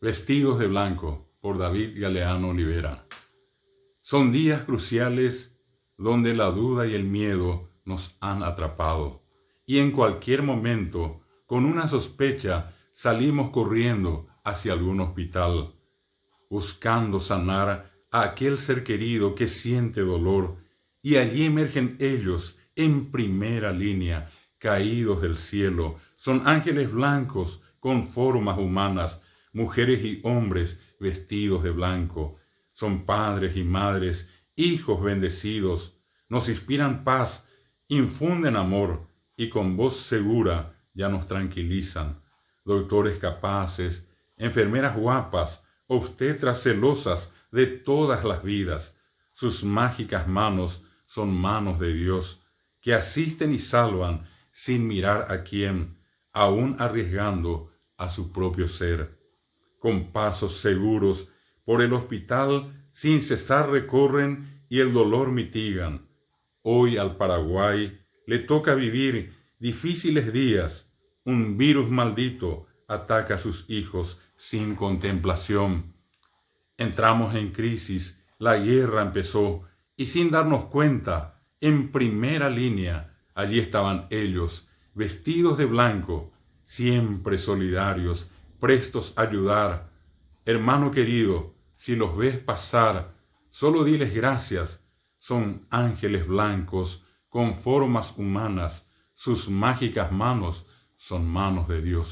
Vestidos de blanco, por David Galeano Olivera. Son días cruciales donde la duda y el miedo nos han atrapado, y en cualquier momento, con una sospecha, salimos corriendo hacia algún hospital, buscando sanar a aquel ser querido que siente dolor, y allí emergen ellos en primera línea, caídos del cielo. Son ángeles blancos con formas humanas, mujeres y hombres vestidos de blanco. Son padres y madres, hijos bendecidos. Nos inspiran paz, infunden amor y con voz segura ya nos tranquilizan. Doctores capaces, enfermeras guapas, obstetras celosas de todas las vidas. Sus mágicas manos son manos de Dios, que asisten y salvan sin mirar a quién, aún arriesgando a su propio ser. Con pasos seguros por el hospital sin cesar recorren y el dolor mitigan. Hoy al Paraguay le toca vivir difíciles días. Un virus maldito ataca a sus hijos sin contemplación. Entramos en crisis, la guerra empezó y sin darnos cuenta, en primera línea, allí estaban ellos, vestidos de blanco, siempre solidarios, prestos a ayudar. Hermano querido, si los ves pasar, solo diles gracias. Son ángeles blancos con formas humanas, sus mágicas manos son manos de Dios.